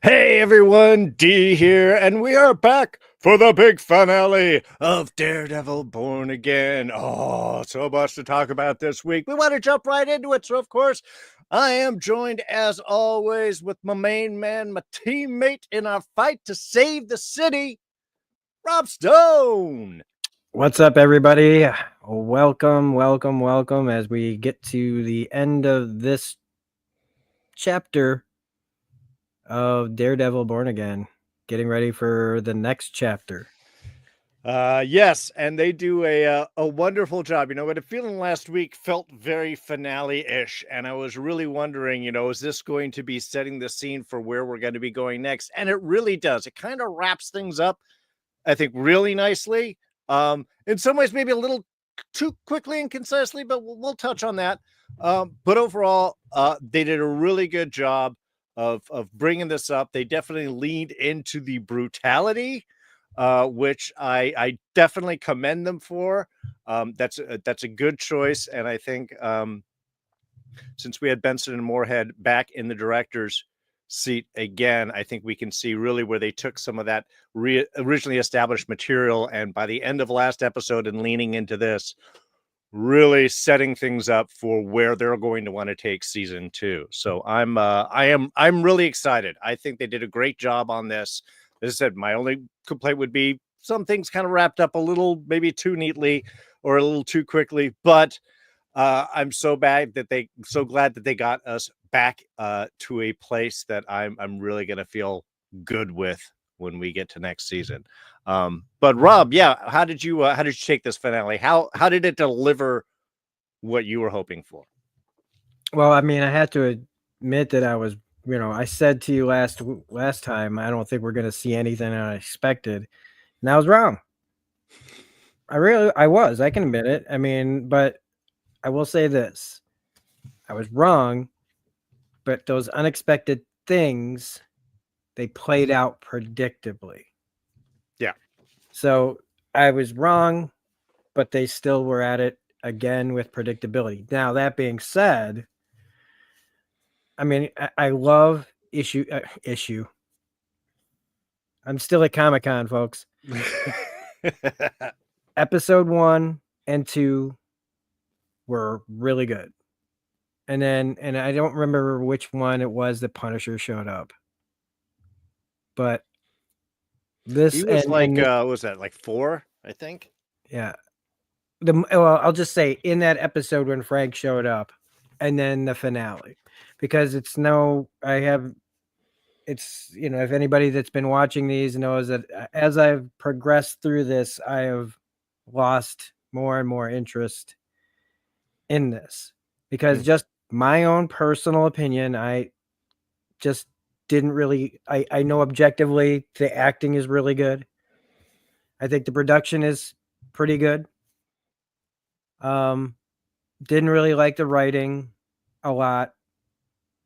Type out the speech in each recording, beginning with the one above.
Hey everyone, D here, and we are back for the big finale of Daredevil Born Again. Oh, so much to talk about this week. We want to jump right into it. So, of course, I am joined as always with my main man, my teammate in our fight to save the city, Rob Stone. What's up, everybody? Welcome as we get to the end of this chapter of Daredevil Born Again, getting ready for the next chapter. Yes, and they do a wonderful job. What a feeling last week felt very finale-ish, and I was really wondering, is this going to be setting the scene for where we're going to be going next? And it really does. It kind of wraps things up, I think, really nicely. In some ways, maybe a little too quickly and concisely, but we'll touch on that. But overall, they did a really good job of bringing this up. They definitely leaned into the brutality, which I definitely commend them for. That's a good choice, and I think since we had Benson and Moorhead back in the director's seat again, I think we can see really where they took some of that originally established material, and by the end of last episode and leaning into this, really setting things up for where they're going to want to take season 2. So I'm really excited. I think they did a great job on this. As I said, my only complaint would be some things kind of wrapped up a little, maybe too neatly or a little too quickly, but I'm so glad that they got us back to a place that I'm really gonna feel good with when we get to next season. But Rob, yeah, how did you take this finale? How did it deliver what you were hoping for? Well, I mean, I had to admit that I said to you last time, I don't think we're going to see anything I expected, and I was wrong. I was. I can admit it. I mean, but I will say this: I was wrong, but those unexpected things, they played out predictably. Yeah. So I was wrong, but they still were at it again with predictability. Now, that being said, I mean, I love issue. I'm still at Comic-Con, folks. Episode 1 and 2 were really good. And I don't remember which one it was that Punisher showed up. But this he was what was that like 4, I think? Yeah. Well, I'll just say in that episode when Frank showed up, and then the finale, because if anybody that's been watching these knows that as I've progressed through this, I have lost more and more interest in this, because just my own personal opinion, I just didn't really. I know objectively the acting is really good. I think the production is pretty good. Didn't really like the writing a lot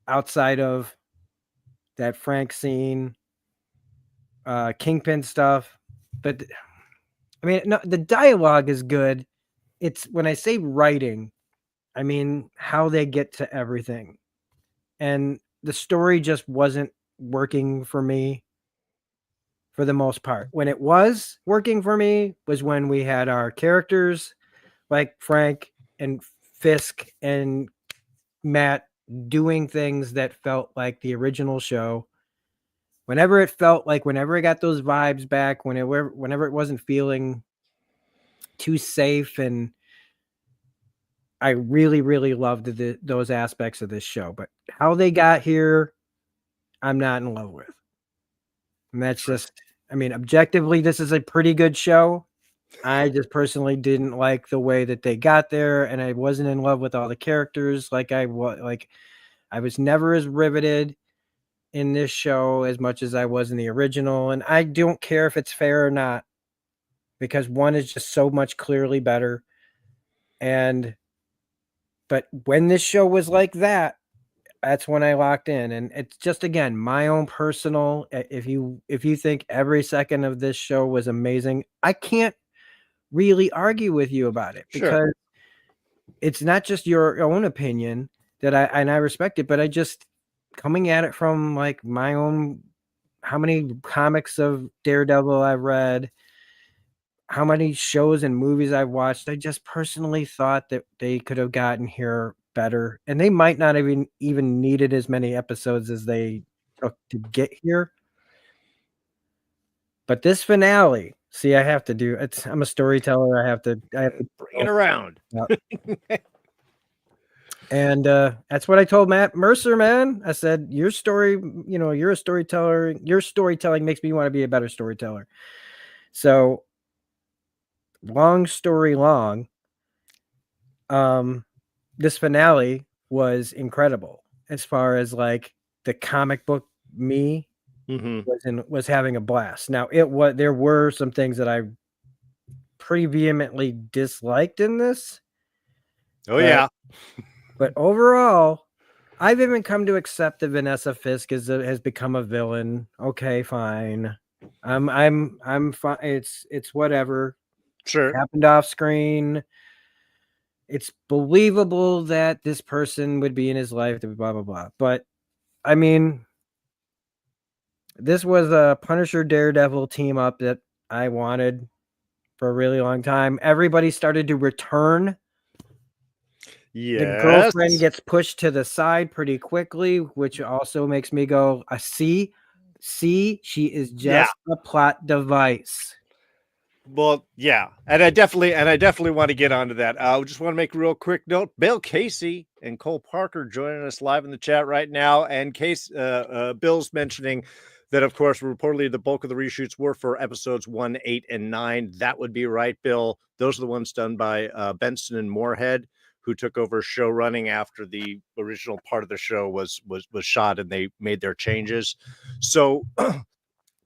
outside of that Frank scene, Kingpin stuff. But I mean, no, the dialogue is good. It's when I say writing, I mean how they get to everything. And the story just wasn't working for me for the most part. When it was working for me was when we had our characters like Frank and Fisk and Matt doing things that felt like the original show. Whenever I got those vibes back, whenever it wasn't feeling too safe, and I really, really loved those aspects of this show. But how they got here, I'm not in love with. And that's just, I mean, objectively, this is a pretty good show. I just personally didn't like the way that they got there, and I wasn't in love with all the characters. I was never as riveted in this show as much as I was in the original, and I don't care if it's fair or not, because one is just so much clearly better. But when this show was like that, that's when I locked in. And it's just, again, my own personal, if you think every second of this show was amazing, I can't really argue with you about it, because it's not just your own opinion that I respect it, but I just, coming at it from like my own how many comics of Daredevil I've read, how many shows and movies I've watched. I just personally thought that they could have gotten here better, and they might not even needed as many episodes as they took to get here. But this finale, see, I have to do it's. I'm a storyteller. I have to Bring it around. And that's what I told Matt Mercer, man. I said, your story, you're a storyteller. Your storytelling makes me want to be a better storyteller. So, long story long, this finale was incredible as far as like the comic book me was having a blast. Now, there were some things that I pretty vehemently disliked in this. Oh, yeah. But overall, I've even come to accept that Vanessa Fisk has become a villain. Okay, fine. I'm fine. It's whatever. Sure. Happened off screen. It's believable that this person would be in his life, blah blah blah. But I mean, this was a Punisher Daredevil team up that I wanted for a really long time. Everybody started to return. Yes. The girlfriend gets pushed to the side pretty quickly, which also makes me go, see, she is just a plot device. Well, yeah, and I definitely want to get onto that. I just want to make a real quick note. Bill Casey and Cole Parker joining us live in the chat right now, and Bill's mentioning that, of course, reportedly the bulk of the reshoots were for episodes 1, 8, and 9. That would be right, Bill. Those are the ones done by Benson and Moorhead, who took over show running after the original part of the show was shot, and they made their changes. So.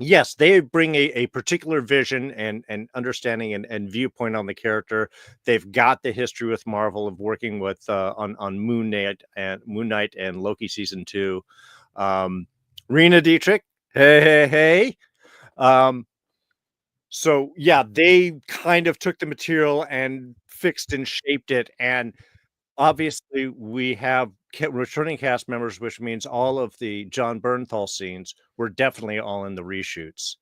Yes, they bring a particular vision and understanding and viewpoint on the character. They've got the history with Marvel of working with on Moon Knight and Loki season 2. Rena Dietrich, hey. So yeah, they kind of took the material and fixed and shaped it, and obviously we have returning cast members, which means all of the John Bernthal scenes were definitely all in the reshoots.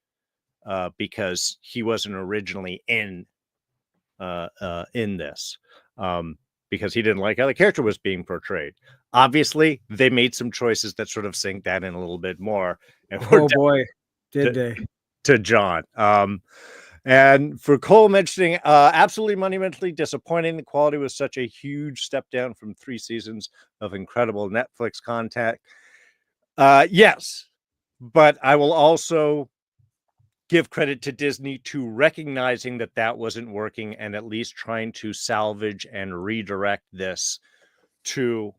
Because he wasn't originally in this, because he didn't like how the character was being portrayed. Obviously, they made some choices that sort of sink that in a little bit more. And oh boy, did they to John. And for Cole mentioning, absolutely monumentally disappointing. The quality was such a huge step down from 3 seasons of incredible Netflix content. Yes, but I will also give credit to Disney to recognizing that wasn't working and at least trying to salvage and redirect this to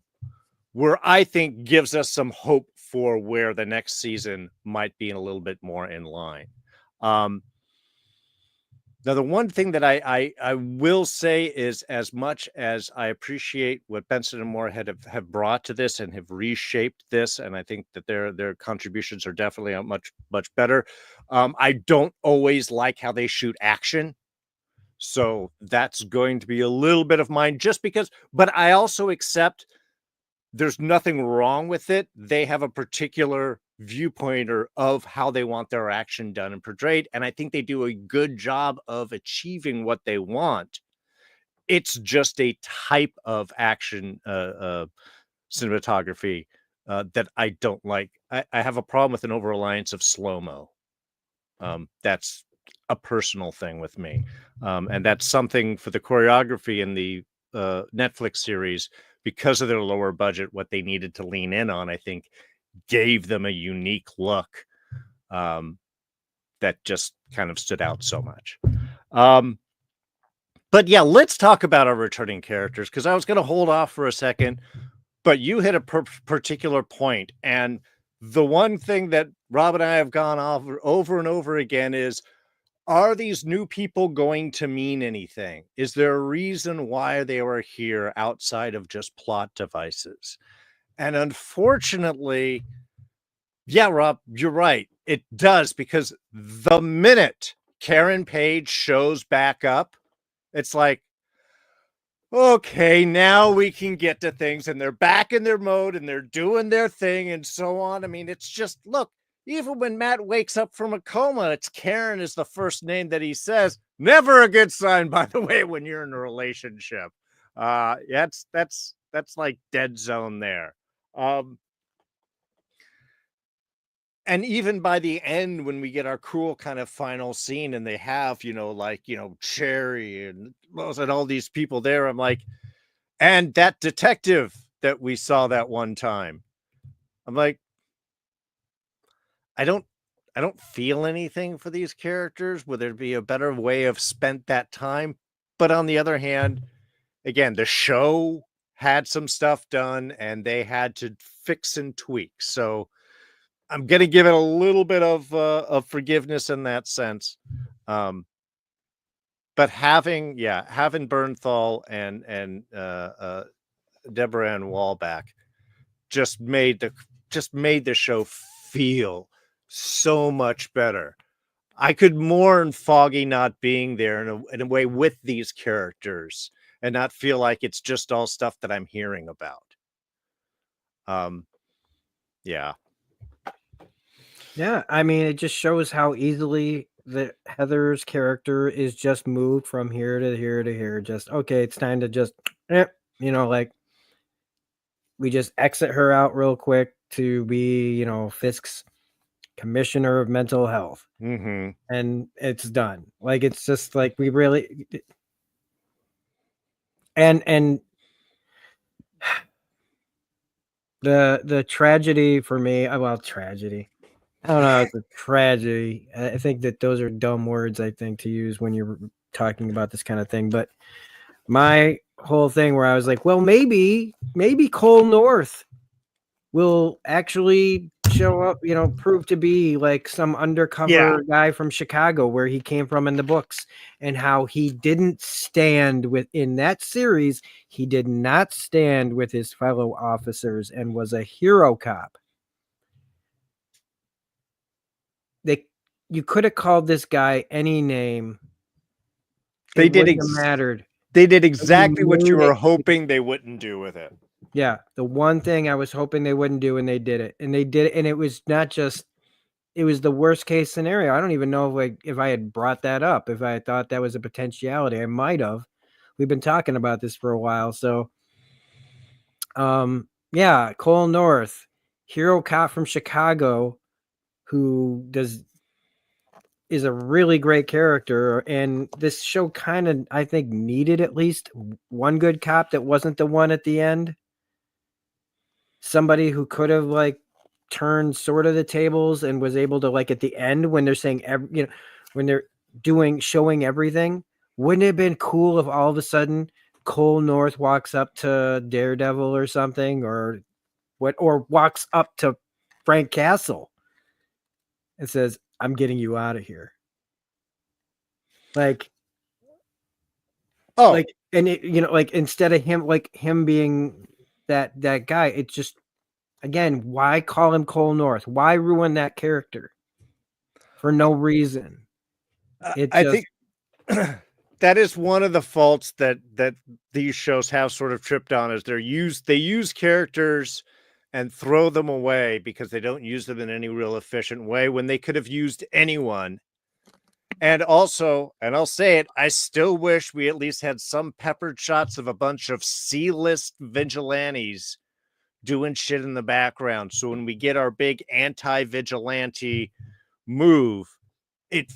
where I think gives us some hope for where the next season might be a little bit more in line. Now, the one thing that I will say is, as much as I appreciate what Benson and Moorhead have brought to this and have reshaped this, and I think that their contributions are definitely much better. I don't always like how they shoot action, so that's going to be a little bit of mine, just because. But I also accept there's nothing wrong with it. They have a particular viewpoint of how they want their action done and portrayed, and I think they do a good job of achieving what they want. It's just a type of action cinematography that I don't like. I have a problem with an over-reliance of slow-mo. That's a personal thing with me, and that's something for the choreography in the Netflix series. Because of their lower budget, what they needed to lean in on, I think, gave them a unique look that just kind of stood out so much. But yeah, let's talk about our returning characters, because I was going to hold off for a second, but you hit a particular point. And the one thing that Rob and I have gone over and over again is, are these new people going to mean anything? Is there a reason why they were here outside of just plot devices? And unfortunately, yeah, Rob, you're right. It does, because the minute Karen Page shows back up, it's like, okay, now we can get to things, and they're back in their mode and they're doing their thing and so on. I mean, it's just, look, Even when Matt wakes up from a coma, it's Karen is the first name that he says. Never a good sign, by the way, when you're in a relationship. Yeah, that's like dead zone there. And even by the end, when we get our cruel kind of final scene and they have, Cherry and all these people there, I'm like, and that detective that we saw that one time. I'm like, I don't feel anything for these characters. Would there be a better way of spent that time? But on the other hand, again, the show had some stuff done and they had to fix and tweak. So I'm gonna give it a little bit of forgiveness in that sense. But having Bernthal and Deborah and Woll back just made the show feel so much better. I could mourn Foggy not being there in a way with these characters and not feel like it's just all stuff that I'm hearing about. Yeah. Yeah, I mean, it just shows how easily the Heather's character is just moved from here to here to here. Just okay, it's time to just, like we just exit her out real quick to be, Fisk's commissioner of mental health, and it's done. Like it's just like we really, and the tragedy for me, well, tragedy. I don't know. It's a tragedy. I think that those are dumb words, I think, to use when you're talking about this kind of thing. But my whole thing where I was like, well, maybe Cole North will actually show up, prove to be like some undercover guy from Chicago where he came from in the books, and how he didn't stand in that series. He did not stand with his fellow officers and was a hero cop. You could have called this guy any name. They did exactly what you were hoping they wouldn't do with it. Yeah, the one thing I was hoping they wouldn't do, and they did it. And they did it, and it was not just, it was the worst case scenario. I don't even know if I had brought that up, if I thought that was a potentiality. I might have. We've been talking about this for a while. So yeah, Cole North, hero cop from Chicago, who is a really great character, and this show kind of, I think, needed at least one good cop that wasn't the one at the end. Somebody who could have like turned sort of the tables and was able to, like, at the end when they're saying when they're showing everything, wouldn't it have been cool if all of a sudden Cole North walks up to Daredevil or something, or walks up to Frank Castle and says, I'm getting you out of here. Like, and it, like, instead of him being that guy, it's just, again, why call him Cole North? Why ruin that character for no reason? I think that is one of the faults that these shows have sort of tripped on, is they use characters and throw them away because they don't use them in any real efficient way when they could have used anyone. And also, and I'll say it, I still wish we at least had some peppered shots of a bunch of C-list vigilantes doing shit in the background. So when we get our big anti-vigilante move, it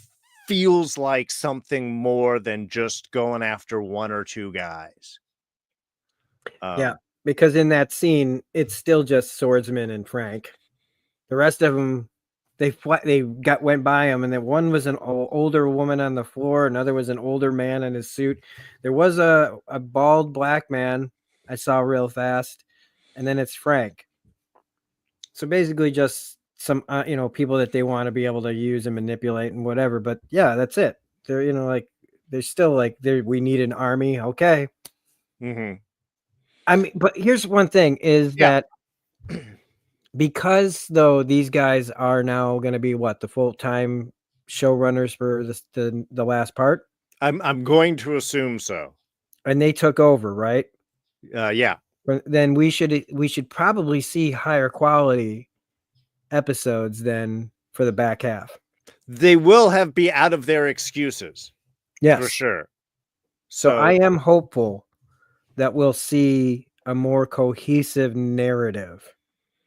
feels like something more than just going after one or two guys. Yeah, because in that scene, it's still just Swordsman and Frank. The rest of them, they went by him, and then one was an older woman on the floor, another was an older man in his suit. There was a bald black man I saw real fast, and then it's Frank. So basically just some people that they want to be able to use and manipulate and whatever. But yeah, that's it. They're they're still like, we need an army. Okay. I mean, but here's one thing is that because though these guys are now going to be the full-time showrunners for the last part. I'm going to assume so. And they took over, right? Yeah. Then we should probably see higher quality episodes than for the back half. They will be out of their excuses. Yes. For sure. So I am hopeful that we'll see a more cohesive narrative.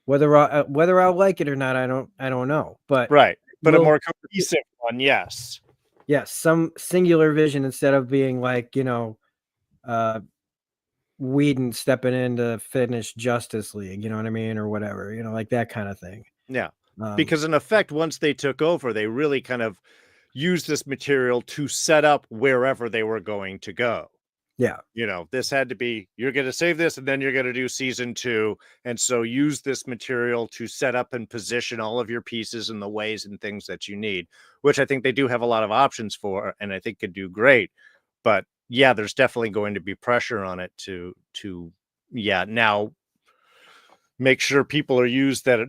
Whether I'll like it or not, I don't know. But right. But a more cohesive one, yes. Yes, some singular vision instead of being like, Whedon stepping in to finish Justice League, you know what I mean? Or whatever, like that kind of thing. Yeah. Because in effect, once they took over, they really kind of used this material to set up wherever they were going to go. Yeah. This had to be, you're going to save this and then you're going to do season 2. And so use this material to set up and position all of your pieces in the ways and things that you need, which I think they do have a lot of options for, and I think could do great. But yeah, there's definitely going to be pressure on it to now make sure people are used that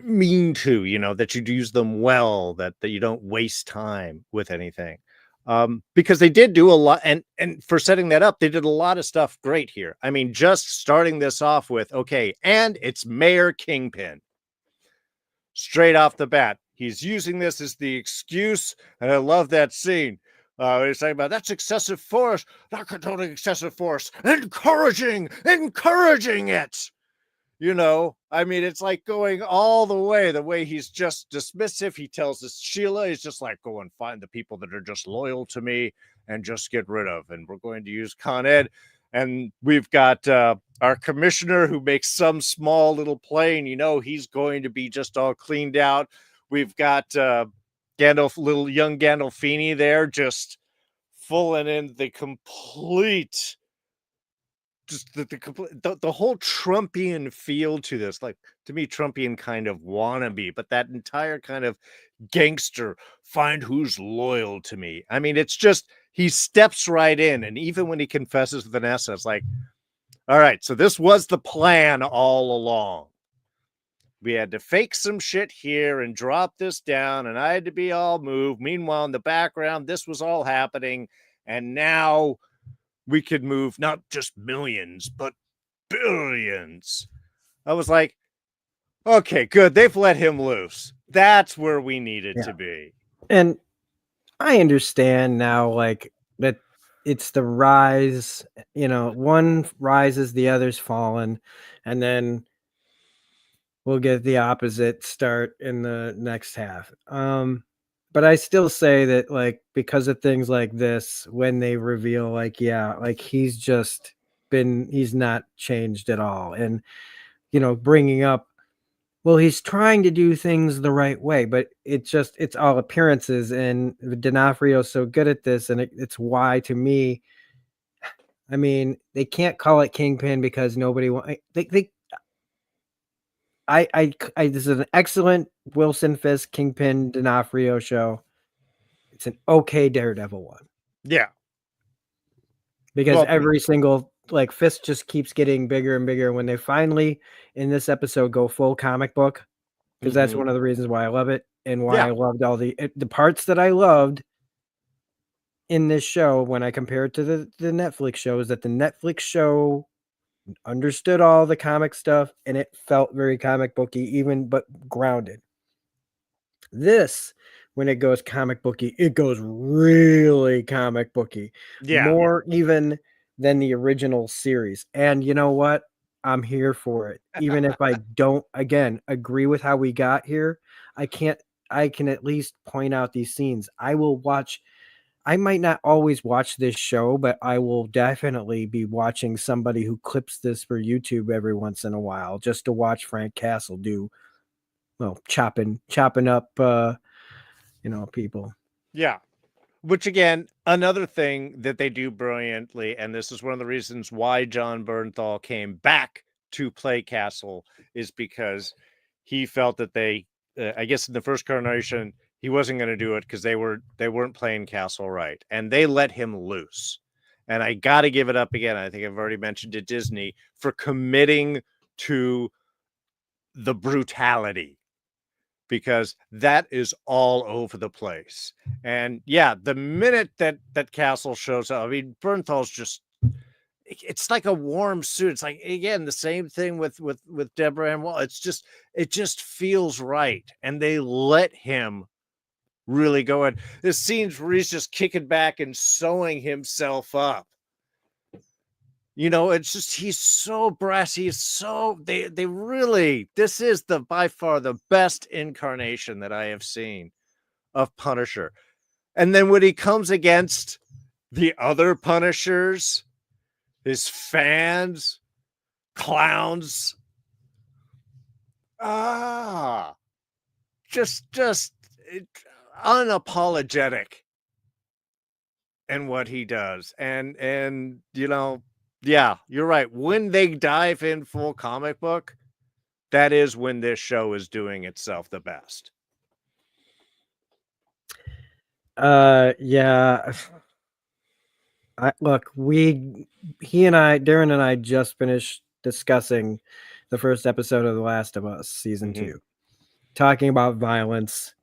mean to, that you use them well, that you don't waste time with anything. Because they did do a lot, and for setting that up, they did a lot of stuff great here. I mean, just starting this off with, okay, and it's Mayor Kingpin. Straight off the bat, he's using this as the excuse, and I love that scene. He's talking about that's excessive force, not controlling excessive force, encouraging it. I mean, it's like going all the way he's just dismissive. He tells us Sheila, he's just like, go and find the people that are just loyal to me and just get rid of. And we're going to use Con Ed. And we've got our commissioner who makes some small little plane. He's going to be just all cleaned out. We've got little young Gandolfini there, just fulling in the complete, just the whole Trumpian feel to this. Like, to me, Trumpian kind of wannabe, but that entire kind of gangster, find who's loyal to me. I mean, it's just, he steps right in. And even when he confesses with Vanessa, it's like, all right, so this was the plan all along. We had to fake some shit here and drop this down, and I had to be all moved. Meanwhile, in the background, this was all happening. And now we could move not just millions, but billions. I was like, okay, good. They've let him loose. That's where we needed to be. And I understand now, like, that it's the rise, one rises, the other's fallen, and then we'll get the opposite start in the next half. But I still say that, like, because of things like this, when they reveal, like, yeah, like he's not changed at all. And, bringing up, well, he's trying to do things the right way, but it's all appearances. And D'Onofrio's so good at this. And it's why, to me, I mean, they can't call it Kingpin because nobody wants, this is an excellent Wilson Fisk Kingpin D'Onofrio show. It's an okay Daredevil one. Yeah. Because every single, like, Fisk just keeps getting bigger and bigger. When they finally, in this episode, go full comic book, because that's one of the reasons why I love it, and why I loved all the parts that I loved in this show when I compare it to the Netflix show, is that the Netflix show understood all the comic stuff, and it felt very comic booky, but grounded. This, when it goes comic booky, it goes really comic booky. Yeah. More even than the original series. And you know what? I'm here for it. Even if I don't, again, agree with how we got here, I can at least point out these scenes. I might not always watch this show, but I will definitely be watching somebody who clips this for YouTube every once in a while, just to watch Frank Castle do, well, chopping up, people. Yeah. Which, again, another thing that they do brilliantly, and this is one of the reasons why John Bernthal came back to play Castle, is because he felt that I guess in the first incarnation, he wasn't going to do it because they weren't playing Castle right, and they let him loose. And I got to give it up again. I think I've already mentioned to Disney for committing to the brutality, because that is all over the place. And yeah, the minute that Castle shows up, I mean, Bernthal's just, it's like a warm suit. It's like, again, the same thing with Deborah and Woll. It just feels right. And they let him really go in. There's scenes where he's just kicking back and sewing himself up. You know, it's just, he's so brassy. He's so, they really, this is by far the best incarnation that I have seen of Punisher. And then when he comes against the other Punishers, his fans, clowns, just unapologetic in what he does. And you know, yeah, you're right. When they dive in full comic book, that is when this show is doing itself the best. Yeah. Look, Darren and I just finished discussing the first episode of The Last of Us season 2, talking about violence.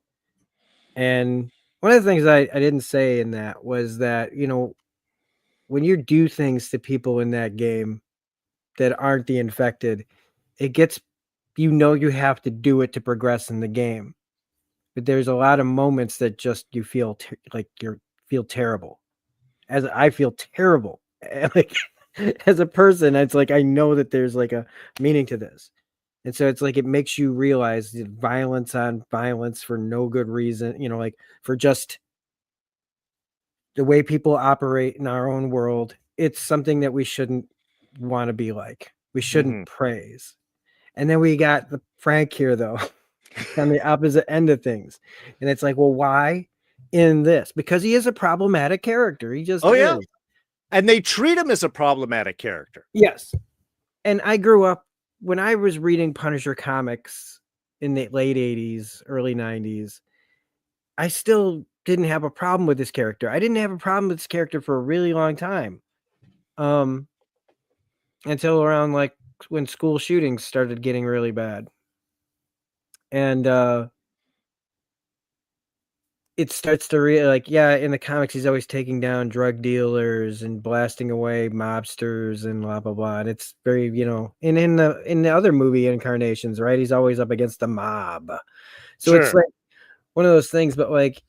And one of the things I didn't say in that was that, you know, when you do things to people in that game that aren't the infected, it gets, you know, you have to do it to progress in the game. But there's a lot of moments that just you feel like you feel terrible. As I feel terrible, like as a person, it's like I know that there's like a meaning to this, and so it's like it makes you realize that violence on violence for no good reason, you know, like for just the way people operate in our own world. It's something that we shouldn't want to be like. We shouldn't praise. And then we got the Frank here though, on the opposite end of things, and it's like, well, why? In this, because he is a problematic character. He just is. Yeah. And they treat him as a problematic character. Yes. And I grew up when I was reading Punisher comics in the late 80s, early 90s. I still didn't have a problem with this character. I didn't have a problem with this character for a really long time. Until around like when school shootings started getting really bad. And it starts to like, yeah, in the comics, he's always taking down drug dealers and blasting away mobsters and blah, blah, blah. And it's very, you know, and in the other movie incarnations, right, he's always up against the mob. So It's like one of those things, but like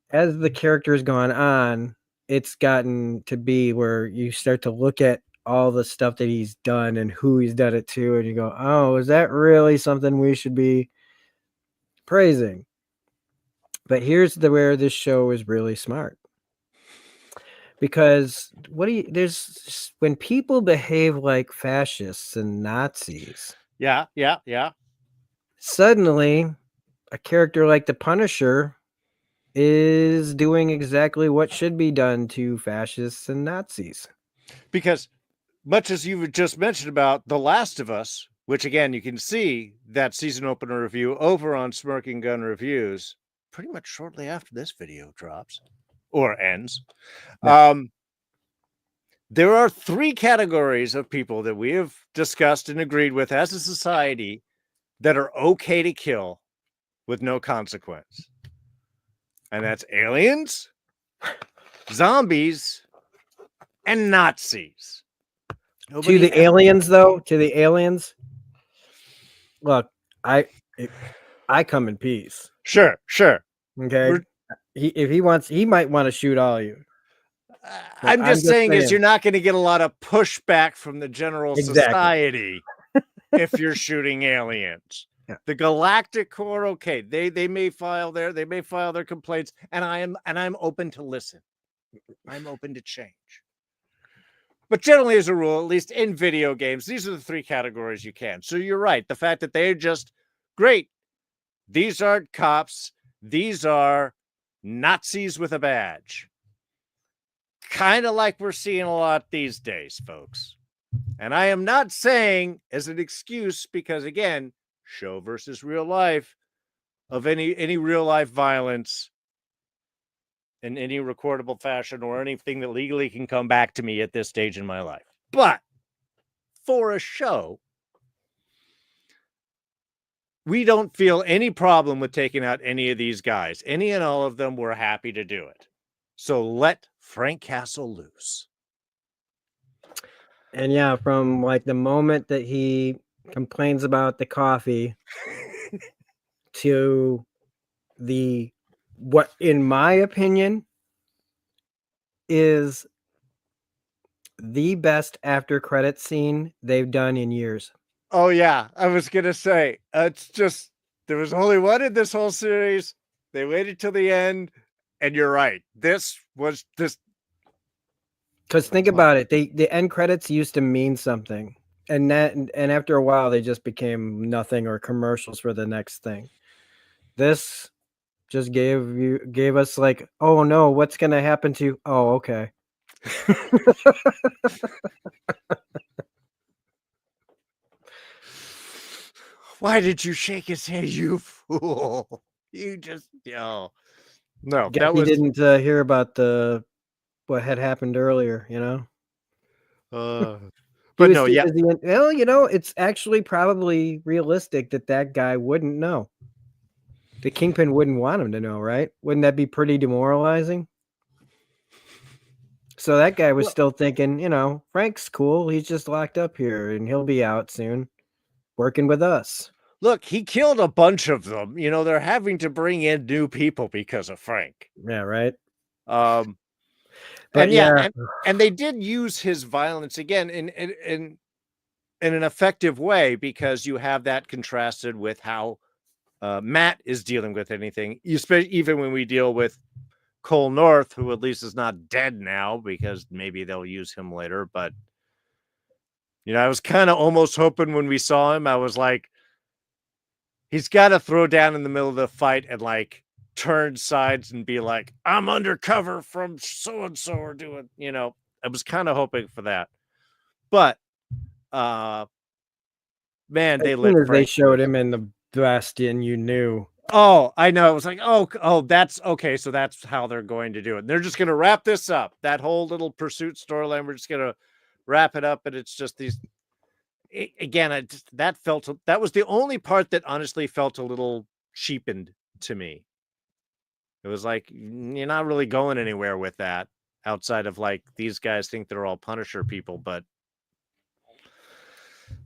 as the character has gone on, it's gotten to be where you start to look at all the stuff that he's done and who he's done it to, and you go, oh, is that really something we should be praising? But here's where this show is really smart. Because there's when people behave like fascists and Nazis. Yeah. Suddenly, a character like the Punisher is doing exactly what should be done to fascists and Nazis. Because much as you just mentioned about The Last of Us, which again, you can see that season opener review over on Smirking Gun Reviews pretty much shortly after this video drops or ends. Yeah. There are 3 categories of people that we have discussed and agreed with as a society that are okay to kill with no consequence. And that's aliens, zombies, and Nazis. To the aliens, look, I come in peace. Sure. Okay. If he wants, he might want to shoot all of you. I'm just saying is you're not going to get a lot of pushback from the general society if you're shooting aliens. Yeah. The Galactic Corps, okay, they may file their complaints, and I'm open to listen. I'm open to change. But generally, as a rule, at least in video games, these are the 3 categories you can. So you're right. The fact that they're just great. These aren't cops. These are Nazis with a badge. Kind of like we're seeing a lot these days, folks. And I am not saying as an excuse, because again, show versus real life, of any real life violence in any recordable fashion or anything that legally can come back to me at this stage in my life. But for a show, we don't feel any problem with taking out any of these guys. Any and all of them, we're happy to do it. So let Frank Castle loose. And yeah, from like the moment that he complains about the coffee to the what in my opinion is the best after credit scene they've done in years. Oh yeah, I was gonna say it's just there was only one in this whole series. They waited till the end, and you're right. This was this. Because think about it, the end credits used to mean something, and after a while they just became nothing or commercials for the next thing. This just gave us like, oh no, what's gonna happen to? Oh, okay. Why did you shake his hand, you fool? You just no. Guess That he was didn't hear about what had happened earlier. He but was no, too yeah. busy. Well, it's actually probably realistic that guy wouldn't know. The Kingpin wouldn't want him to know, right? Wouldn't that be pretty demoralizing? So that guy was Well, still thinking, Frank's cool. He's just locked up here and he'll be out soon working with us. look, he killed a bunch of them. They're having to bring in new people because of Frank. Yeah, right. Um But and yeah, yeah, and they did use his violence again in an effective way because you have that contrasted with how Matt is dealing with anything, even when we deal with Cole North, who at least is not dead now because maybe they'll use him later. But, I was kind of almost hoping when we saw him, I was like, he's got to throw down in the middle of the fight and like turn sides and be like, I'm undercover from so-and-so or doing, I was kind of hoping for that. But, man, as they soon let as they Frank showed loose. him in the Bastion, you knew. Oh, I know. It was like, oh, that's okay. So that's how they're going to do it. They're just going to wrap this up. That whole little pursuit storyline, we're just going to wrap it up. And it's just these, again, that was the only part that honestly felt a little cheapened to me. It was like, you're not really going anywhere with that outside of like, these guys think they're all Punisher people, but.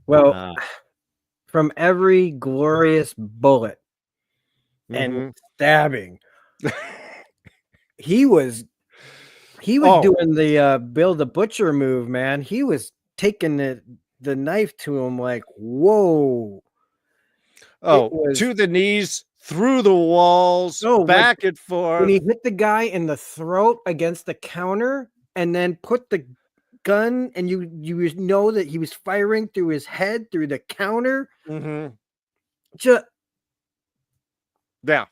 Well, from every glorious bullet and stabbing, he was doing the Bill the Butcher move, man. He was taking the knife to him like, whoa. Oh, to the knees, through the walls, back and forth. When he hit the guy in the throat against the counter and then put the gun and you know that he was firing through his head, through the counter. Yeah.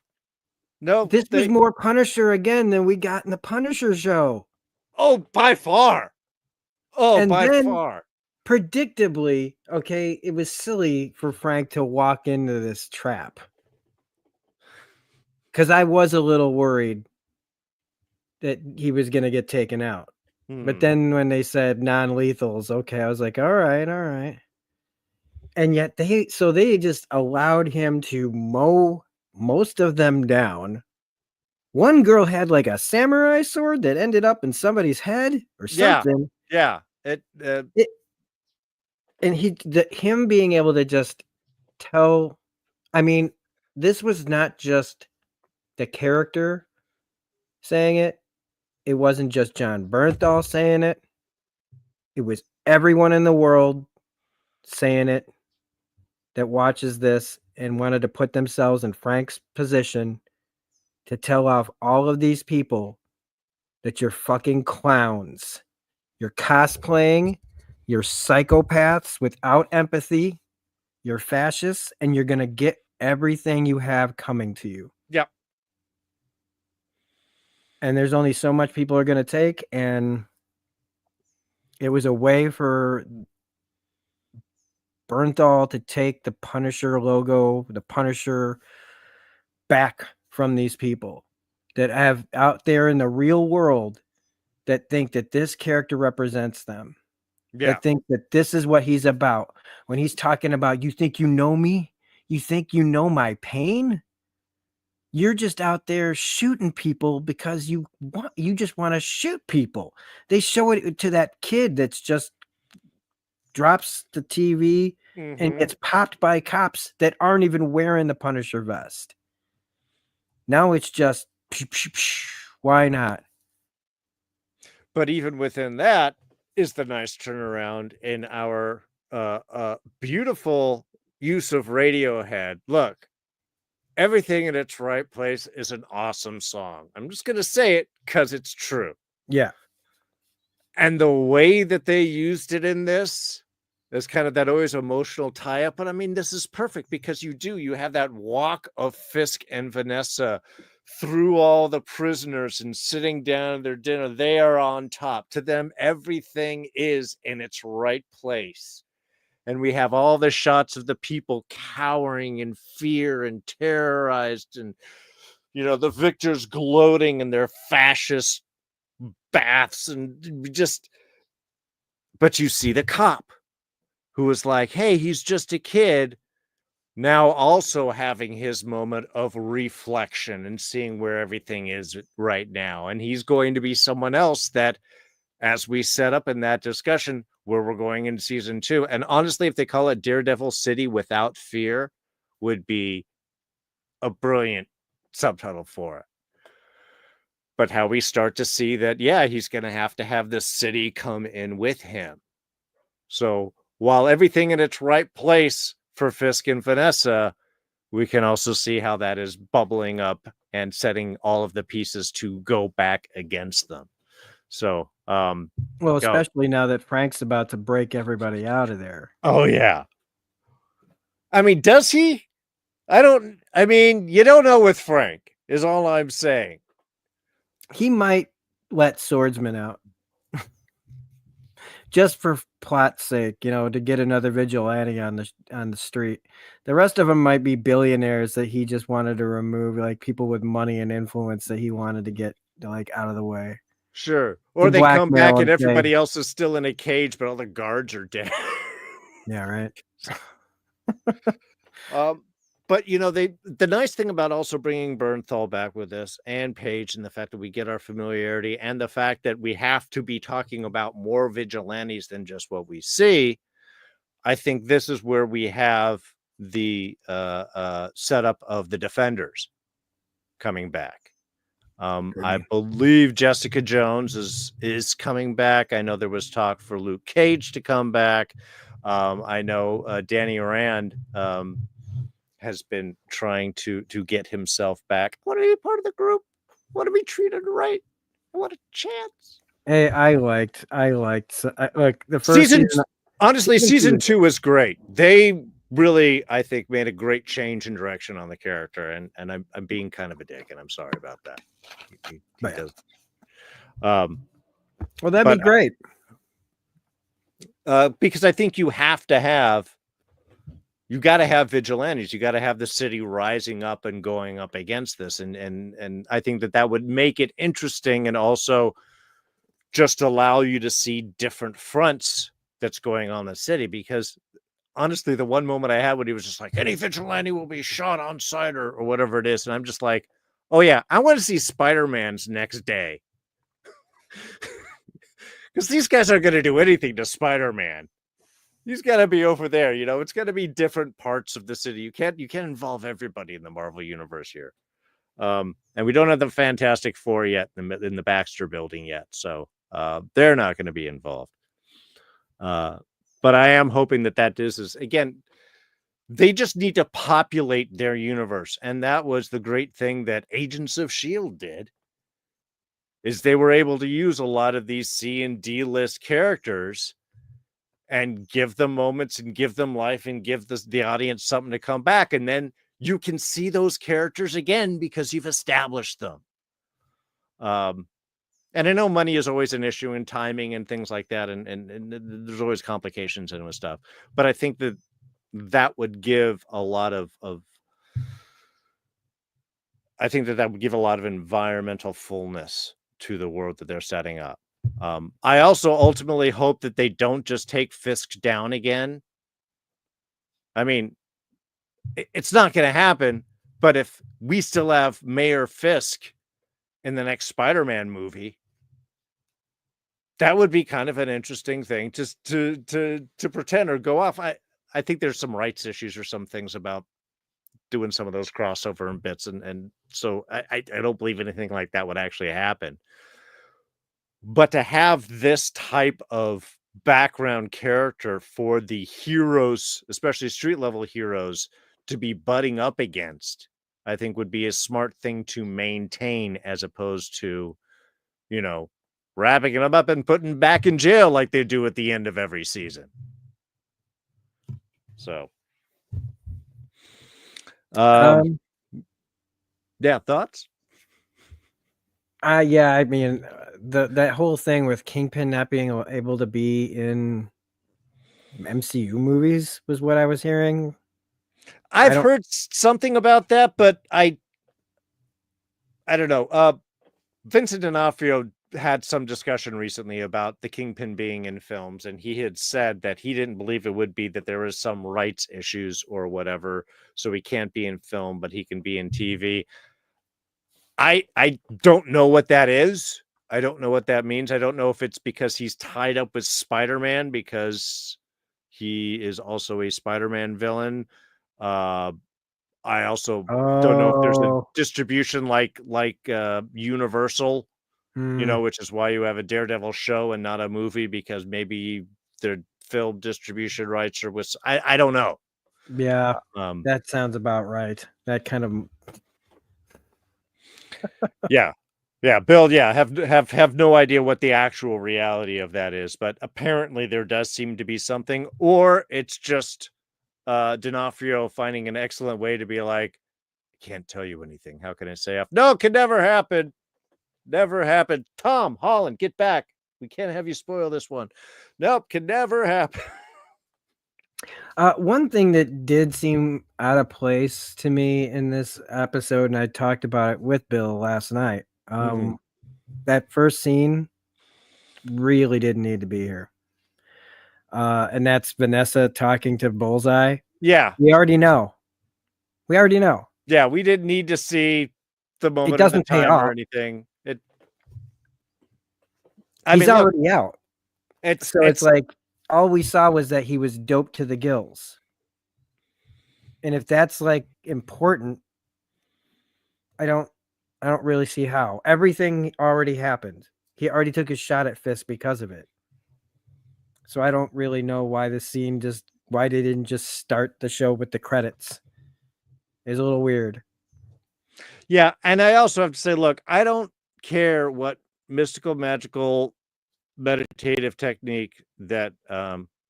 No, this was more Punisher again than we got in the Punisher show. Oh, by far. Oh, and by then, far. Predictably, okay, it was silly for Frank to walk into this trap. Because I was a little worried that he was going to get taken out. But then when they said non-lethals, okay, I was like, all right. And yet they just allowed him to mow most of them down. One girl had like a samurai sword that ended up in somebody's head or something. Yeah. And him being able to just tell, I mean, this was not just the character saying it. It wasn't just John Bernthal saying it. It was everyone in the world saying it that watches this and wanted to put themselves in Frank's position to tell off all of these people that you're fucking clowns. You're cosplaying. You're psychopaths without empathy. You're fascists, and you're going to get everything you have coming to you. Yep. And there's only so much people are going to take, and it was a way for Bernthal to take the Punisher logo, the Punisher, back from these people that have out there in the real world that think that this character represents them. Yeah. That think that this is what he's about. When he's talking about, you think you know me? You think you know my pain? You're just out there shooting people because you just want to shoot people. They show it to that kid that's just drops the TV and Mhm. gets popped by cops that aren't even wearing the Punisher vest. Now it's just, why not? But even within that is the nice turnaround in our beautiful use of Radiohead. Look, Everything in Its Right Place is an awesome song. I'm just going to say it because it's true. Yeah. And the way that they used it in this is kind of that always emotional tie-up. But I mean, this is perfect because you have that walk of Fisk and Vanessa through all the prisoners and sitting down at their dinner. They are on top. To them, everything is in its right place. And we have all the shots of the people cowering in fear and terrorized, and the victors gloating in their fascist baths, and but you see the cop who was like, hey, he's just a kid, now also having his moment of reflection and seeing where everything is right now. And he's going to be someone else that, as we set up in that discussion, where we're going into season 2. And honestly, if they call it Daredevil City Without Fear, would be a brilliant subtitle for it. But how we start to see that, yeah, he's going to have this city come in with him. So while everything in its right place for Fisk and Vanessa, we can also see how that is bubbling up and setting all of the pieces to go back against them. So, well, especially now that Frank's about to break everybody out of there. Oh, yeah. I mean, does he? You don't know with Frank, is all I'm saying. He might let swordsman out. Just for plot's sake, to get another vigilante on the street. The rest of them might be billionaires that he just wanted to remove, like people with money and influence that he wanted to get out of the way. Sure. Or they come back and everybody else is still in a cage, but all the guards are dead. Yeah, right. But the nice thing about also bringing Bernthal back with this, and Paige, and the fact that we get our familiarity, and the fact that we have to be talking about more vigilantes than just what we see, I think this is where we have the setup of the Defenders coming back. I believe Jessica Jones is coming back. I know there was talk for Luke Cage to come back. I know Danny Rand has been trying to get himself back. I want to be part of the group. I want to be treated right. I want a chance. Hey, I liked like the first season. Honestly, season 2 was great. They really, I think, made a great change in direction on the character, and I'm being kind of a dick, and I'm sorry about that. He does. Well, that'd be great. Because I think you got to have vigilantes. You got to have the city rising up and going up against this, and I think that would make it interesting, and also just allow you to see different fronts that's going on in the city. Because honestly, the one moment I had when he was just like, any vigilante will be shot on sight or whatever it is, and I'm just like, oh yeah, I want to see Spider-Man's next day. Because these guys aren't going to do anything to Spider-Man. He's got to be over there. It's got to be different parts of the city. You can't involve everybody in the Marvel universe here. And we don't have the Fantastic Four yet in the Baxter building yet. So they're not going to be involved. But I am hoping that is again, they just need to populate their universe. And that was the great thing that Agents of S.H.I.E.L.D. did, is they were able to use a lot of these C and D list characters and give them moments and give them life and give the audience something to come back. And then you can see those characters again because you've established them. And I know money is always an issue, and timing and things like that. And there's always complications and stuff. But I think that would give a lot of I think that would give a lot of environmental fullness to the world that they're setting up. I also ultimately hope that they don't just take Fisk down again. I mean, it's not going to happen, but if we still have Mayor Fisk in the next Spider-Man movie, That would be kind of an interesting thing just to pretend or go off. I think there's some rights issues or some things about doing some of those crossover and bits, and so I don't believe anything like that would actually happen. But to have this type of background character for the heroes, especially street level heroes, to be butting up against, I think would be a smart thing to maintain as opposed to, you know, wrapping them up and putting back in jail like they do at the end of every season. So, yeah, thoughts? Yeah, I mean, that whole thing with Kingpin not being able to be in MCU movies was what I was hearing. I've heard something about that, but I don't know. Vincent D'Onofrio had some discussion recently about the Kingpin being in films, and he had said that he didn't believe it would be that there was some rights issues or whatever, so he can't be in film, but he can be in TV. I don't know what that is. I don't know what that means. I don't know if it's because he's tied up with Spider-Man because he is also a Spider-Man villain. I also don't know if there's a distribution like Universal, which is why you have a Daredevil show and not a movie, because maybe their film distribution rights are with. I don't know. Yeah, that sounds about right. That kind of. Yeah. Bill. Yeah, have no idea what the actual reality of that is, but apparently there does seem to be something, or it's just D'Onofrio finding an excellent way to be like, I can't tell you anything. How can I say off? No, it can never happen. Never happened. Tom Holland, get back. We can't have you spoil this one. Nope, can never happen. One thing that did seem out of place to me in this episode, and I talked about it with Bill last night. That first scene really didn't need to be here. And that's Vanessa talking to Bullseye. Yeah. We already know. Yeah, we didn't need to see the moment of the time or anything. He's already out. It's like all we saw was that he was doped to the gills. And if that's like important, I don't really see how. Everything already happened. He already took his shot at Fisk because of it. So I don't really know why this scene why they didn't just start the show with the credits. It's a little weird. Yeah, and I also have to say, look, I don't care what mystical, magical, meditative technique that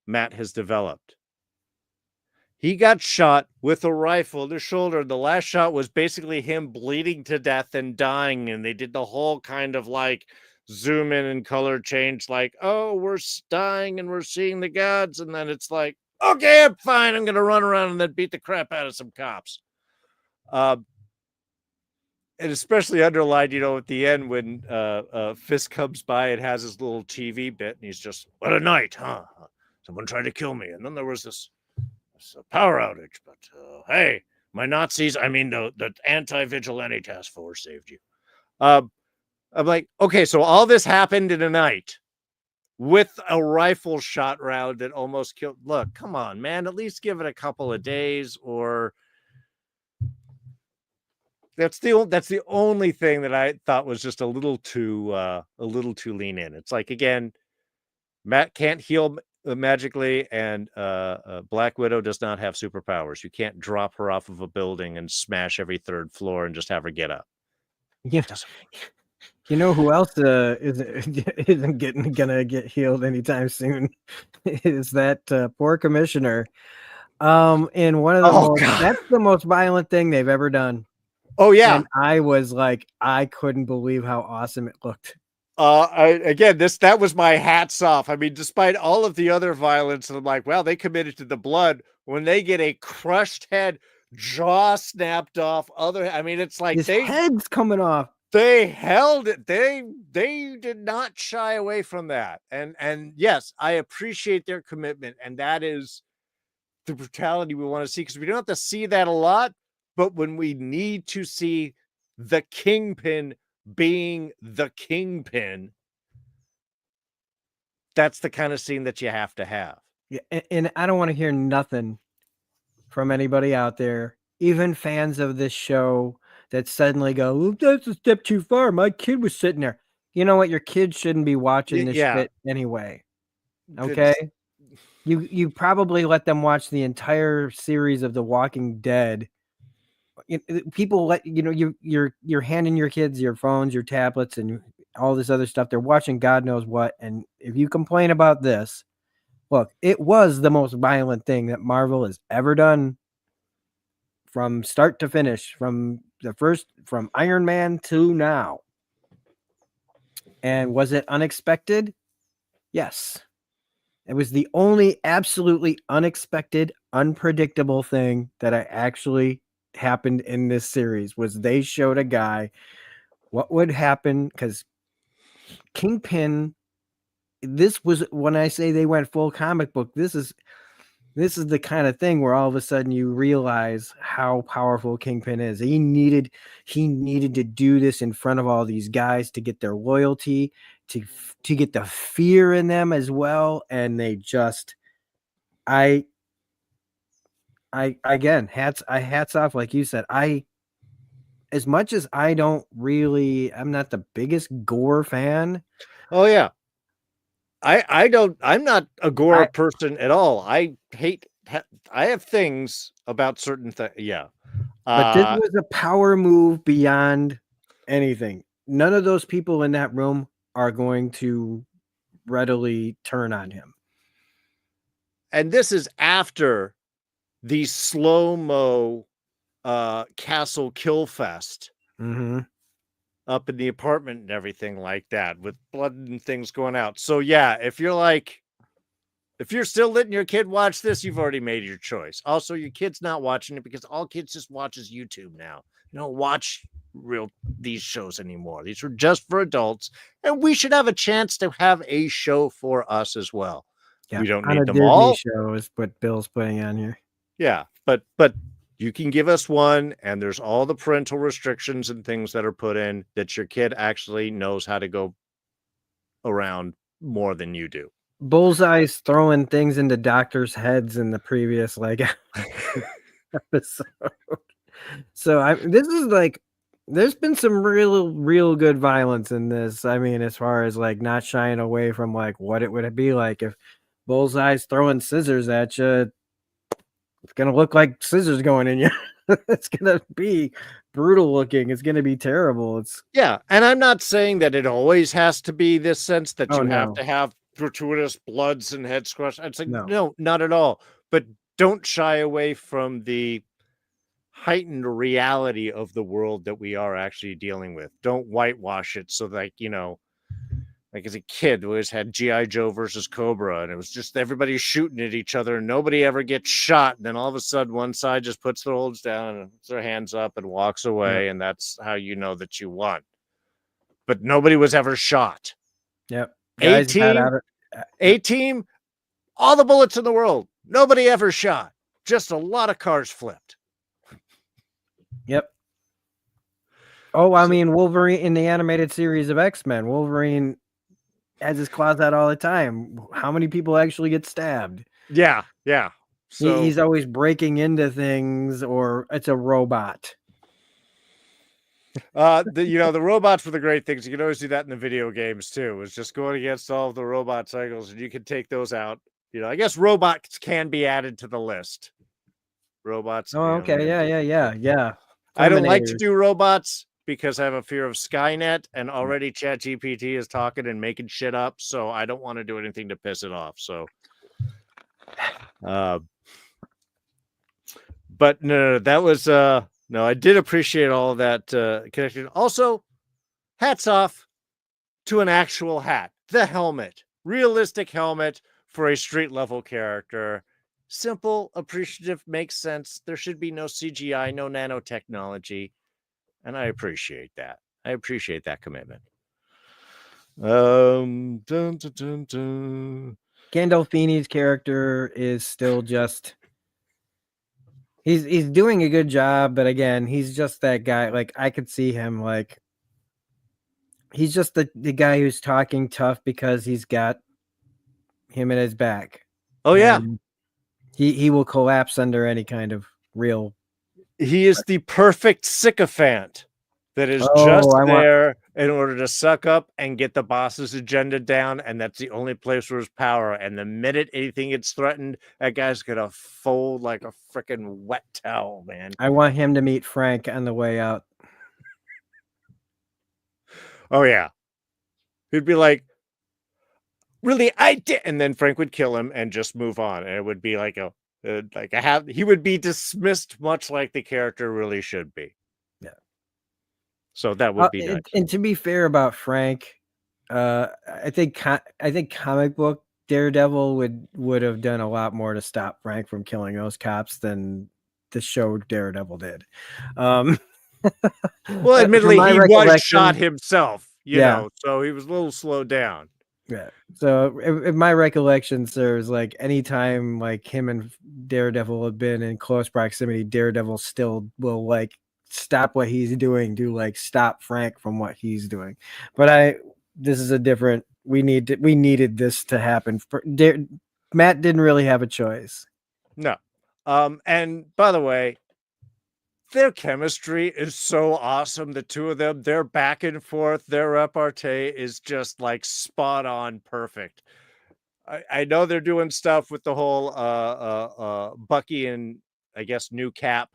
Matt has developed. He got shot with a rifle in the shoulder. The last shot was basically him bleeding to death and dying, and they did the whole kind of like zoom in and color change, like, oh, we're dying and we're seeing the gods, and then it's like, okay, I'm fine, I'm gonna run around and then beat the crap out of some cops. And especially underlined, at the end when Fisk comes by and has his little TV bit, and he's just, what a night, huh? Someone tried to kill me, and then there was this power outage, but hey, my Nazis, the Anti-Vigilante Taskforce saved you. I'm like, okay, so all this happened in a night with a rifle shot round that almost killed. Look, come on, man, at least give it a couple of days, or that's the only thing that I thought was just a little too lean in. It's like, again, Matt can't heal magically, and Black Widow does not have superpowers. You can't drop her off of a building and smash every third floor and just have her get up. Yeah. You know who else isn't gonna get healed anytime soon? Is that poor commissioner? In one of the that's the most violent thing they've ever done. Oh yeah, and I was like, I couldn't believe how awesome it looked. That was my hats off. I mean, despite all of the other violence, I'm like, well, they committed to the blood. When they get a crushed head, jaw snapped off, it's like his head's coming off. They held it. They did not shy away from that. And yes, I appreciate their commitment, and that is the brutality we want to see, because we don't have to see that a lot. But when we need to see the Kingpin being the Kingpin, that's the kind of scene that you have to have. Yeah, and I don't want to hear nothing from anybody out there, even fans of this show, that suddenly go, "Well, that's a step too far. My kid was sitting there." You know what? Your kid shouldn't be watching this Yeah, shit anyway. Okay? it's, You probably let them watch the entire series of The Walking Dead. People let you're handing your kids your phones, your tablets, and all this other stuff. They're watching God knows what, and if you complain about this, look, it was the most violent thing that Marvel has ever done from start to finish, from Iron Man to now. And was it unexpected? Yes. It was the only absolutely unexpected, unpredictable thing that I actually happened in this series was they showed a guy what would happen, because Kingpin, this was when I say they went full comic book, this is the kind of thing where all of a sudden you realize how powerful Kingpin is. He needed to do this in front of all these guys to get their loyalty, to get the fear in them as well, and they just I again, hats off, like you said. As much as I'm not the biggest gore fan. oh yeah. I'm not a gore person at all. I have things about certain things. Yeah. But this was a power move beyond anything. None of those people in that room are going to readily turn on him. And this is after the slow-mo castle kill fest. Mm-hmm. Up in the apartment and everything like that, with blood and things going out. So yeah, if you're still letting your kid watch this, you've already made your choice. Also, your kid's not watching it because all kids just watches YouTube now. You don't watch these shows anymore. These are just for adults, and we should have a chance to have a show for us as well. Yeah, we don't on need a them Disney all. show is what Bill's putting on here. Yeah, but you can give us one, and there's all the parental restrictions and things that are put in that your kid actually knows how to go around more than you do. Bullseye's throwing things into doctors' heads in the previous episode. So this is like, there's been some real good violence in this. I mean, as far as like not shying away from like what it would be like if Bullseye's throwing scissors at you. It's gonna look like scissors going in you. It's gonna be brutal looking. It's gonna be terrible. Yeah, and I'm not saying that it always has to be this sense that you have no. to have gratuitous bloods and head squash. It's like, No. no, not at all. But don't shy away from the heightened reality of the world that we are actually dealing with. Don't whitewash it so that, like as a kid, we always had G.I. Joe versus Cobra, and it was just everybody shooting at each other, and nobody ever gets shot. And then all of a sudden, one side just puts their holds down and puts their hands up and walks away, Yep. and that's how you know that you won. But nobody was ever shot. Yep. A-team, all the bullets in the world. Nobody ever shot. Just a lot of cars flipped. Yep. Oh, I mean, Wolverine in the animated series of X-Men, Wolverine has his claws out all the time. How many people actually get stabbed? Yeah. So he's always breaking into things, or it's a robot. The robots were the great things. You can always do that in the video games too. It's just going against all of the robot cycles, and you can take those out. I guess robots can be added to the list. Robots. Oh, okay. Yeah. I don't like to do robots because I have a fear of Skynet, and already ChatGPT is talking and making shit up, so I don't want to do anything to piss it off. So, but no, that was no, I did appreciate all of that connection. Also, hats off to an actual hat, the helmet, realistic helmet for a street level character. Simple, appreciative, makes sense. There should be no CGI, no nanotechnology. And I appreciate that. I appreciate that commitment. Gandolfini's character is still just he's doing a good job, but again, he's just that guy. Like I could see him he's just the guy who's talking tough because he's got him and his back. Oh yeah. And he will collapse under any kind of real. He is the perfect sycophant that is Oh, just I want. there in order to suck up and get the boss's agenda down, and that's the only place where his power. And the minute anything gets threatened, that guy's gonna fold like a freaking wet towel, man. I want him to meet Frank on the way out. Oh yeah. He'd be like, really, I did, and then Frank would kill him and just move on, and it would be like he would be dismissed much like the character really should be. Yeah. So that would be nice. And to be fair about Frank, I think comic book Daredevil would have done a lot more to stop Frank from killing those cops than the show Daredevil did. Well, admittedly, he was shot himself, you know, so he was a little slowed down. Yeah. So if my recollection serves, like anytime like him and Daredevil have been in close proximity, Daredevil still will like stop what he's doing to like stop Frank from what he's doing. But this is a different. We needed this to happen. Matt didn't really have a choice. No. And by the way, their chemistry is so awesome. The two of them, their back and forth, their repartee is just like spot on perfect. I know they're doing stuff with the whole Bucky and I guess new Cap.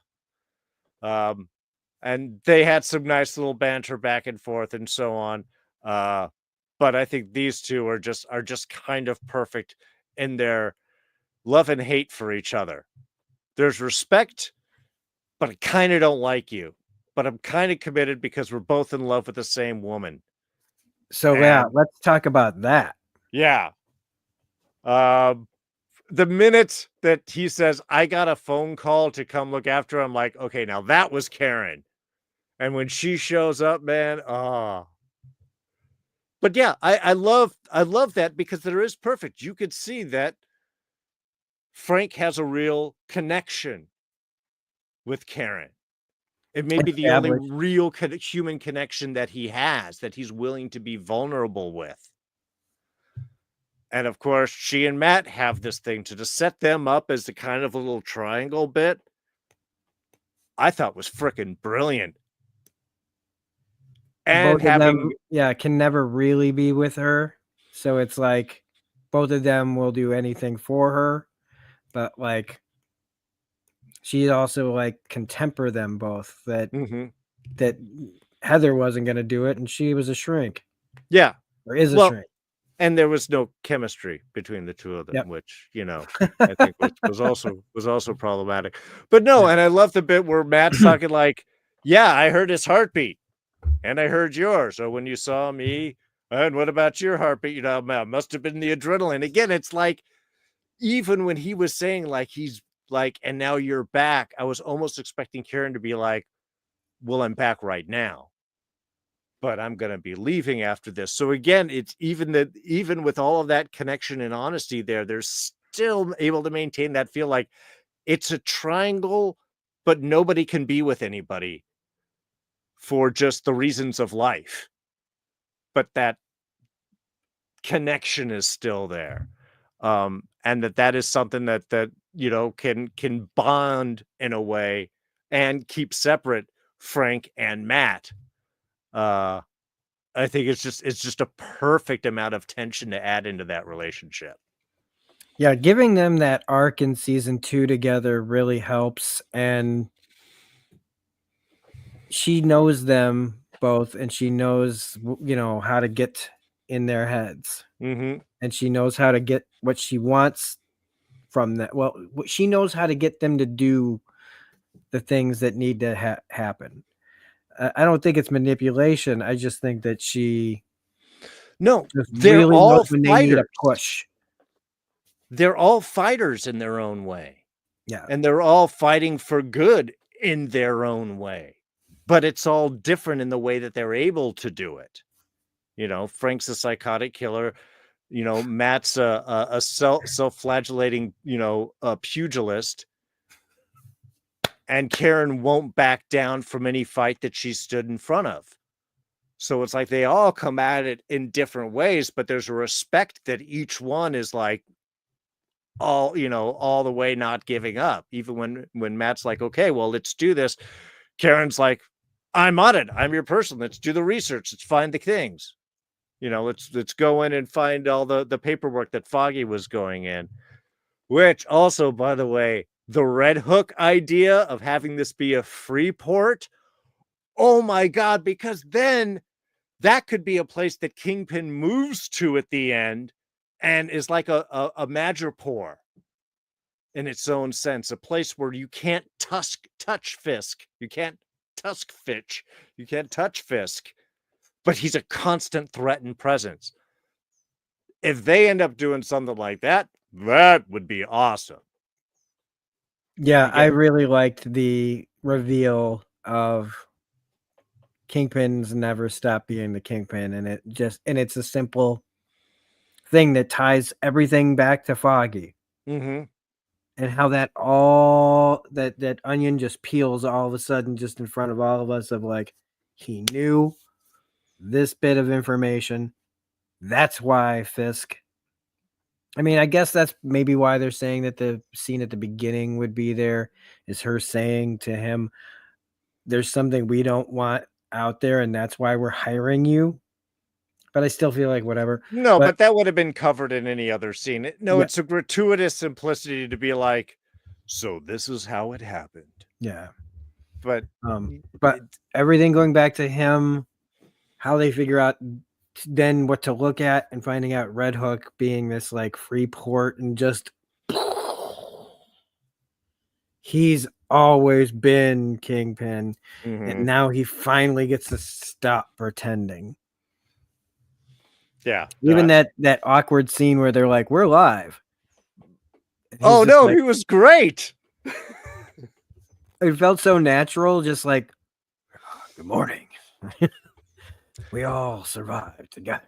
And they had some nice little banter back and forth and so on. But I think these two are just kind of perfect in their love and hate for each other. There's respect, but I kind of don't like you. But I'm kind of committed because we're both in love with the same woman. So yeah, let's talk about that. Yeah. The minute that he says, I got a phone call to come look after her, I'm like, okay, now that was Karen. And when she shows up, man, but yeah, I love that because there is perfect. You could see that Frank has a real connection with Karen. It may be the only real human connection that he has, that he's willing to be vulnerable with. And of course, she and Matt have this thing to just set them up as the kind of a little triangle bit. I thought was freaking brilliant. And both of them, can never really be with her. So it's like both of them will do anything for her, but like she also like can temper them both. That Heather wasn't going to do it, and she was a shrink. Yeah, or is a shrink. And there was no chemistry between the two of them, which, you know, I think was also problematic. But no, and I love the bit where Matt's talking like, yeah, I heard his heartbeat and I heard yours. So when you saw me, and what about your heartbeat? You know, must have been the adrenaline. Again, it's like, even when he was saying like, he's like, and now you're back, I was almost expecting Karen to be like, well, I'm back right now, but I'm going to be leaving after this. So again, it's even with all of that connection and honesty there, they're still able to maintain that feel like it's a triangle, but nobody can be with anybody for just the reasons of life. But that connection is still there. And that is something that, you know, can bond in a way and keep separate Frank and Matt. I think it's just a perfect amount of tension to add into that relationship. Yeah, giving them that arc in season 2 together really helps. And she knows them both, and she knows, you know, how to get in their heads. Mm-hmm. And she knows how to get what she wants from that. Well, she knows how to get them to do the things that need to happen. I don't think it's manipulation. I just think that they're really all knows when fighters. They need a push. They're all fighters in their own way. Yeah. And they're all fighting for good in their own way. But it's all different in the way that they're able to do it. You know, Frank's a psychotic killer. You know, Matt's a self-flagellating, you know, a pugilist. And Karen won't back down from any fight that she stood in front of. So it's like they all come at it in different ways, but there's a respect that each one is like all, all the way not giving up. Even when Matt's like, okay, well, let's do this. Karen's like, I'm on it. I'm your person. Let's do the research. Let's find the things. Let's go in and find all the paperwork that Foggy was going in. Which also, by the way, the Red Hook idea of having this be a free port. Oh my God, because then that could be a place that Kingpin moves to at the end and is like a Madripoor in its own sense, a place where you can't touch Fisk. You can't you can't touch Fisk, but he's a constant threat and presence. If they end up doing something like that, that would be awesome. Yeah, I really liked the reveal of Kingpin's never stop being the Kingpin, and it's a simple thing that ties everything back to Foggy. Mm-hmm. And how that onion just peels all of a sudden just in front of all of us of like, he knew this bit of information. That's why Fisk. I mean, I guess that's maybe why they're saying that the scene at the beginning would be there, is her saying to him, there's something we don't want out there, and that's why we're hiring you. But I still feel like whatever. No, but that would have been covered in any other scene. Yeah. It's a gratuitous simplicity to be like, so this is how it happened. Yeah. But everything going back to him, how they figure out then what to look at, and finding out Red Hook being this like free port, and just he's always been Kingpin, and now he finally gets to stop pretending. Yeah. Even that awkward scene where they're like, we're live. Oh no, he was great. It felt so natural, just like, good morning. We all survived together.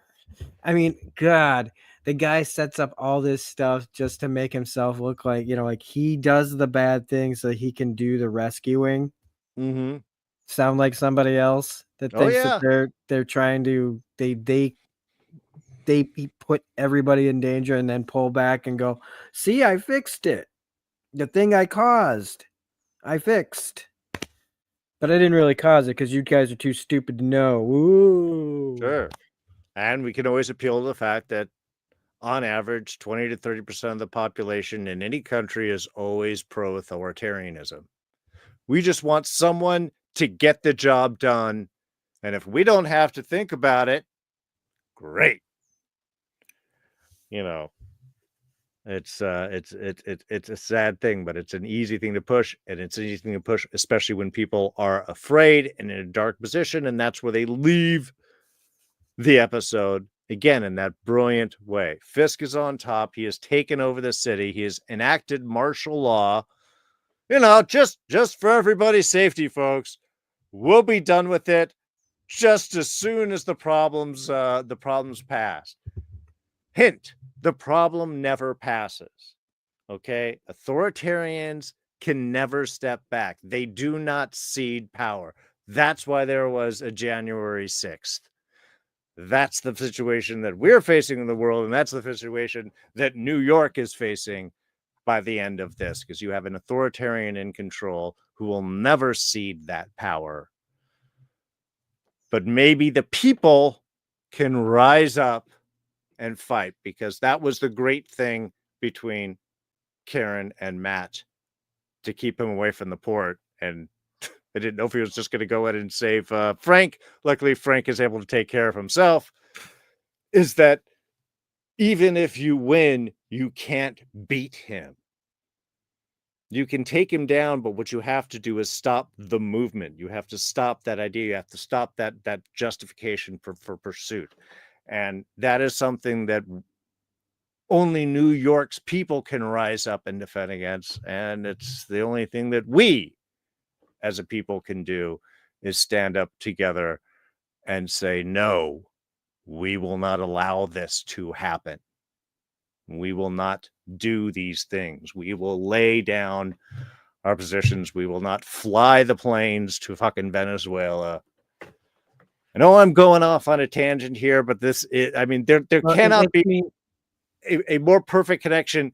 I mean, God, the guy sets up all this stuff just to make himself look like, like he does the bad things so he can do the rescuing. Mm-hmm. Sound like somebody else that thinks that they're trying to they put everybody in danger and then pull back and go, see, I fixed it. The thing I caused, I fixed. But I didn't really cause it because you guys are too stupid to know. Ooh. Sure. And we can always appeal to the fact that on average, 20 to 30% of the population in any country is always pro-authoritarianism. We just want someone to get the job done. And if we don't have to think about it, great. It's a sad thing, but it's an easy thing to push, and it's an easy thing to push, especially when people are afraid and in a dark position, and that's where they leave the episode again in that brilliant way. Fisk is on top. He has taken over the city. He has enacted martial law. Just for everybody's safety, folks. We'll be done with it just as soon as the problems pass. Hint: the problem never passes. Okay, authoritarians can never step back. They do not cede power. That's why there was a January 6th. That's the situation that we're facing in the world, and that's the situation that New York is facing by the end of this, because you have an authoritarian in control who will never cede that power. But maybe the people can rise up and fight, because that was the great thing between Karen and Matt to keep him away from the port. And I didn't know if he was just going to go in and save Frank. Luckily, Frank is able to take care of himself. Is that even if you win, you can't beat him. You can take him down, but what you have to do is stop the movement. You have to stop that idea. You have to stop that justification for pursuit. And that is something that only New York's people can rise up and defend against. And it's the only thing that we as a people can do, is stand up together and say, no, we will not allow this to happen. We will not do these things. We will lay down our positions. We will not fly the planes to fucking Venezuela. I know I'm going off on a tangent here, but there Well, it cannot makes be me a more perfect connection,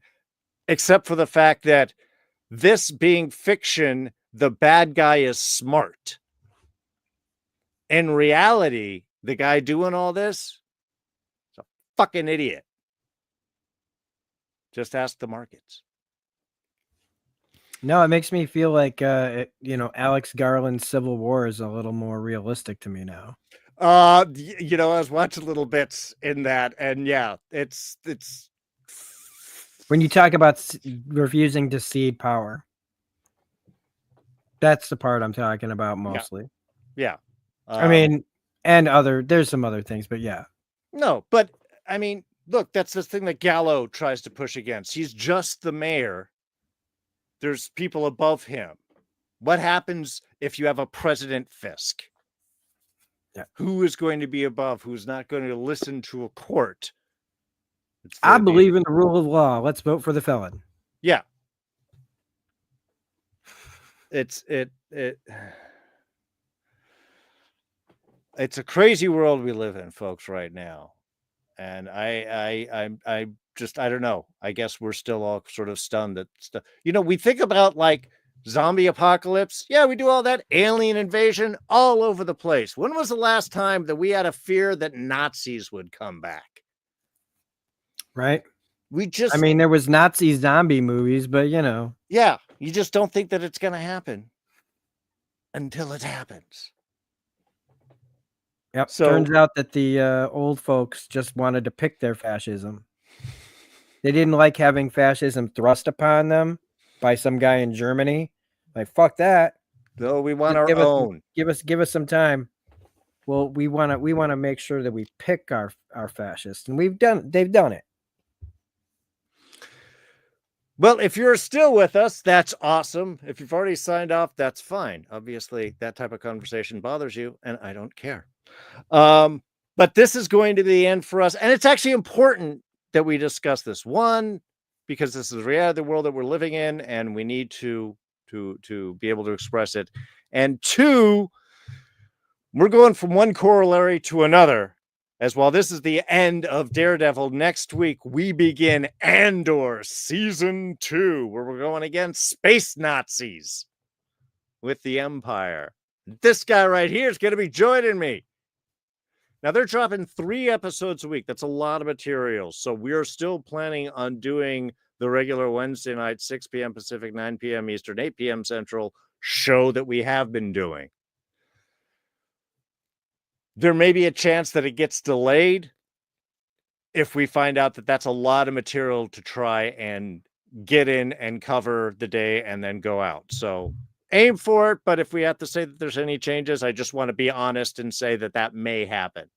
except for the fact that this being fiction, the bad guy is smart. In reality, the guy doing all this is a fucking idiot. Just ask the markets. No, it makes me feel like Alex Garland's Civil War is a little more realistic to me now. I was watching little bits in that, and yeah, it's When you talk about refusing to cede power, that's the part I'm talking about mostly. yeah. I mean, and there's some other things, but yeah. No, but I mean, look, that's the thing that Gallo tries to push against. He's just the mayor. There's people above him. What happens if you have a President Fisk? Yeah. Who is going to be above? Who's not going to listen to a court? I believe in the rule of law. Let's vote for the felon. Yeah. It's a crazy world we live in, folks, right now. And I don't know. I guess we're still all sort of stunned that we think about like zombie apocalypse. Yeah, we do all that, alien invasion all over the place. When was the last time that we had a fear that Nazis would come back? Right. I mean, there was Nazi zombie movies, but yeah, you just don't think that it's going to happen until it happens. Yep. So, turns out that the old folks just wanted to pick their fascism. They didn't like having fascism thrust upon them by some guy in Germany. Like, fuck that. No, we want our own. Give us some time. Well, we want to make sure that we pick our fascists, and they've done it. Well, if you're still with us, that's awesome. If you've already signed off, that's fine. Obviously, that type of conversation bothers you, and I don't care. But this is going to be the end for us. And it's actually important that we discuss this. One, because this is the reality of the world that we're living in, and we need to be able to express it. And two, we're going from one corollary to another. As while this is the end of Daredevil, next week we begin Andor Season 2, where we're going against space Nazis with the Empire. This guy right here is going to be joining me. Now, they're dropping 3 episodes a week. That's a lot of material. So we're still planning on doing the regular Wednesday night, 6 p.m. Pacific, 9 p.m. Eastern, 8 p.m. Central show that we have been doing. There may be a chance that it gets delayed if we find out that that's a lot of material to try and get in and cover the day and then go out. So aim for it. But if we have to say that there's any changes, I just want to be honest and say that may happen.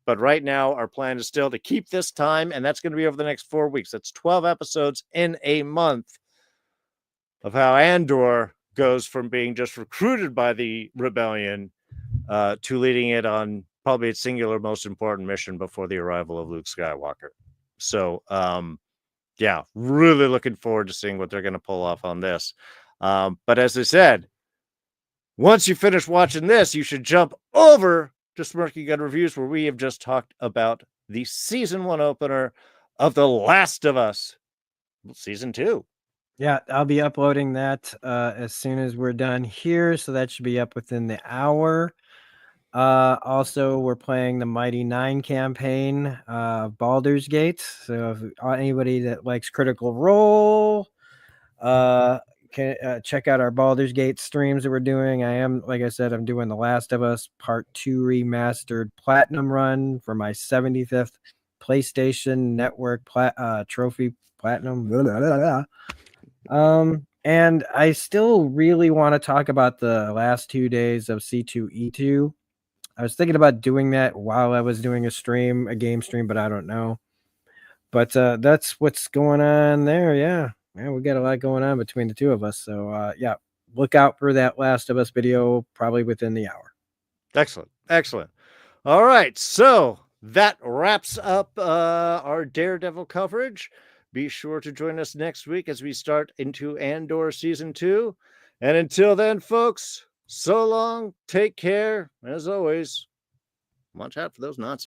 But right now, our plan is still to keep this time, and that's going to be over the next 4 weeks. That's 12 episodes in a month of how Andor goes from being just recruited by the rebellion to leading it on probably its singular most important mission before the arrival of Luke Skywalker. So, yeah, really looking forward to seeing what they're going to pull off on this. But as I said, once you finish watching this, you should jump over to Smirking Gun Reviews, where we have just talked about the Season 1 opener of The Last of Us Season 2. Yeah, I'll be uploading that as soon as we're done here, so that should be up within the hour. Also, we're playing the Mighty 9 campaign of Baldur's Gate. So if anybody that likes Critical Role can check out our Baldur's Gate streams that we're doing. Like I said, I'm doing The Last of Us Part 2 Remastered Platinum Run for my 75th PlayStation Network trophy Platinum. Blah, blah, blah, blah. And I still really want to talk about the last 2 days of C2E2. I was thinking about doing that while I was doing a game stream, but I don't know. But that's what's going on there. Yeah, we got a lot going on between the two of us. So yeah, look out for that Last of Us video probably within the hour. Excellent. All right, so that wraps up our Daredevil coverage. Be sure to join us next week as we start into Andor Season 2. And until then, folks, so long, take care, as always, Watch out for those Nazis.